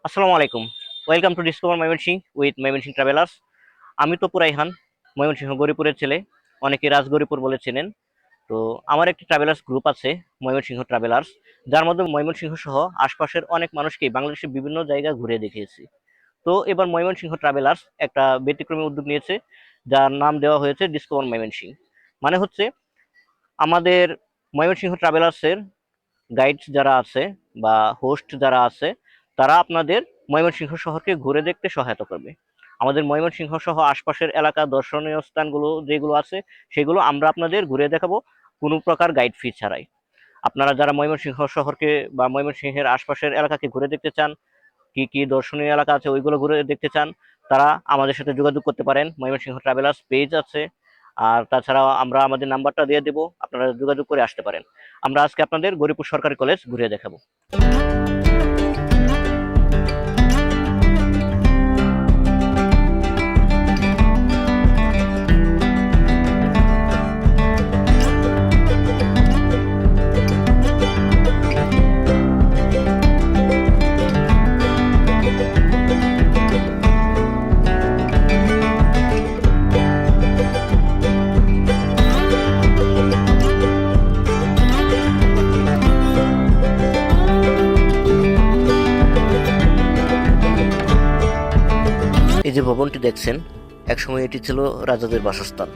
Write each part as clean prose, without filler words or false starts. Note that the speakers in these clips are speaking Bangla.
আসসালামু আলাইকুম। Welcome to discover Mymensingh with Mymensingh travellers. আমি তো পুরাইহান, ময়মনসিংহ গরিপুরের ছেলে। অনেকে রাজগরিপুর বলে চেনেন। তো আমার একটি ট্রাভেলার্স গ্রুপ আছে, ময়মনসিংহ ট্রাভেলার্স, যার মধ্যে ময়মনসিংহ সহ আশপাশের অনেক মানুষকেই বাংলাদেশের বিভিন্ন জায়গা ঘুরে দেখিয়েছি। তো এবার ময়মনসিংহ ট্রাভেলার্স একটা ব্যতিক্রমী উদ্যোগ নিয়েছে, যার নাম দেওয়া হয়েছে ডিসকভার ময়মনসিংহ। মানে হচ্ছে আমাদের ময়মনসিংহ ট্রাভেলার্সের গাইড যারা আছে বা হোস্ট যারা আছে, তারা আপনাদের ময়মনসিংহ শহরকে ঘুরে দেখতে সহায়তা করবে। আমাদের ময়মনসিংহ সহ আশপাশের এলাকা দর্শনীয় স্থানগুলো যেগুলো আছে, সেগুলো আমরা আপনাদের ঘুরে দেখাবো কোনো প্রকার গাইড ফি ছাড়াই। আপনারা যারা ময়মনসিংহ শহরকে বা ময়মনসিংহের আশপাশের এলাকাকে ঘুরে দেখতে চান, কি কি দর্শনীয় এলাকা আছে ওইগুলো ঘুরে দেখতে চান, তারা আমাদের সাথে যোগাযোগ করতে পারেন। ময়মনসিংহ ট্রাভেলার্স পেজ আছে। আর তাছাড়াও আমরা আমাদের নাম্বারটা দিয়ে দেবো, আপনারা যোগাযোগ করে আসতে পারেন। আমরা আজকে আপনাদের গরিপুর সরকারি কলেজ ঘুরিয়ে দেখাবো। এই যে ভবনটি দেখছেন, একসময় এটি ছিল রাজাদের বাসস্থান,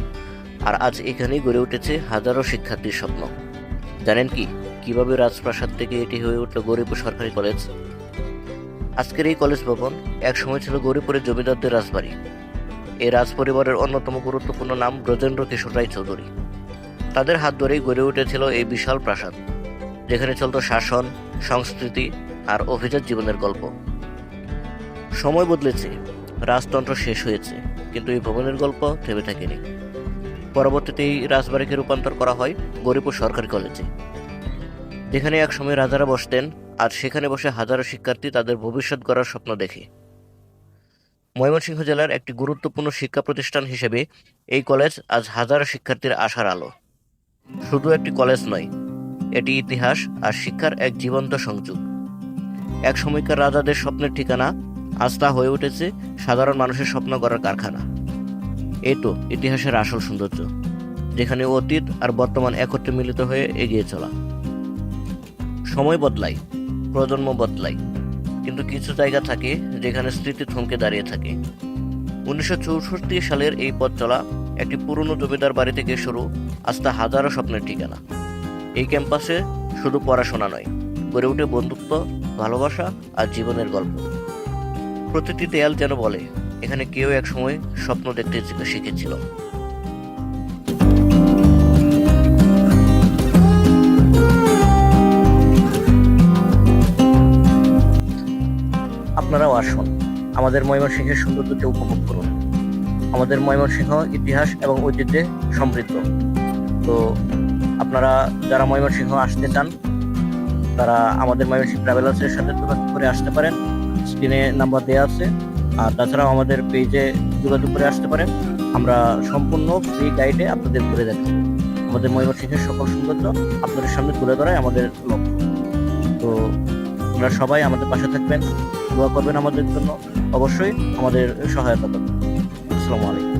আর আজ এখানেই গড়ে উঠেছে হাজারো শিক্ষার্থীর স্বপ্ন। জানেন কি কিভাবে রাজপ্রাসাদ থেকে এটি হয়ে উঠল গৌরীপুর সরকারি কলেজ? আজকের এই কলেজ ভবন একসময় ছিল গৌরীপুরের জমিদারদের রাজবাড়ি। এই রাজ পরিবারের অন্যতম গুরুত্বপূর্ণ নাম ব্রজেন্দ্র কিশোর রায় চৌধুরী। তাদের হাত ধরেই গড়ে উঠেছিল এই বিশাল প্রাসাদ, যেখানে চলত শাসন, সংস্কৃতি আর অভিজাত জীবনের গল্প। সময় বদলেছে, রাজতন্ত্র শেষ হয়েছে, কিন্তু এই ভবনের গল্প থেমে থাকেনি। পরবর্তীতে এই রাজবাড়িকে রূপান্তর করা হয় গৌরীপুর সরকারি কলেজে, যেখানে একসময় রাজারা বসতেন, আর সেখানে বসে হাজারো শিক্ষার্থী তাদের ভবিষ্যৎ গড়ার স্বপ্ন দেখে। ময়মনসিংহ জেলার একটি গুরুত্বপূর্ণ শিক্ষা প্রতিষ্ঠান হিসেবে এই কলেজ আজ হাজারো শিক্ষার্থীর আশার আলো। শুধু একটি কলেজ নয়, এটি ইতিহাস আর শিক্ষার এক জীবন্ত সংযোগ। এক সময়কার রাজাদের স্বপ্নের ঠিকানা আজ তা হয়ে উঠেছে সাধারণ মানুষের স্বপ্ন গড়ার কারখানা। এই তো ইতিহাসের আসল সৌন্দর্য, যেখানে অতীত আর বর্তমান একত্রে মিলিত হয়ে এগিয়ে চলা। সময় বদলায়, প্রজন্ম বদলায়, কিন্তু কিছু জায়গা থাকে যেখানে স্মৃতি থমকে দাঁড়িয়ে থাকে। 1964 সালের এই পথ চলা একটি পুরনো জমিদার বাড়ি থেকে শুরু, আজ তা হাজারো স্বপ্নের ঠিকানা। এই ক্যাম্পাসে শুধু পড়াশোনা নয়, গড়ে ওঠে বন্ধুত্ব, ভালোবাসা আর জীবনের গল্প। প্রতিটি দেয়াল যেন বলে, এখানে কেউ এক সময় স্বপ্ন দেখতে শিখেছিল। আপনারাও আসুন, আমাদের ময়মনসিংহের সৌন্দর্যকে উপভোগ করুন। আমাদের ময়মনসিংহ ইতিহাস এবং ঐতিহ্যে সমৃদ্ধ। তো আপনারা যারা ময়মনসিংহ আসতে চান, তারা আমাদের ময়মনসিংহ ট্রাভেলার্সের সাথে যোগাযোগ করে আসতে পারেন। স্ক্রিনে নাম্বার দেওয়া আছে। আর তাছাড়াও আমাদের পেজে যোগাযোগ করে আসতে পারেন। আমরা সম্পূর্ণ ফ্রি গাইডে আপনাদের ঘুরে দেখাবো। আমাদের ময়মনসিংহের সকল সৌন্দর্য আপনাদের সামনে তুলে ধরাই আমাদের লক্ষ্য। তো আপনারা সবাই আমাদের পাশে থাকবেন, দোয়া করবেন আমাদের জন্য, অবশ্যই আমাদের সহায়তা করবেন। আসসালামু আলাইকুম।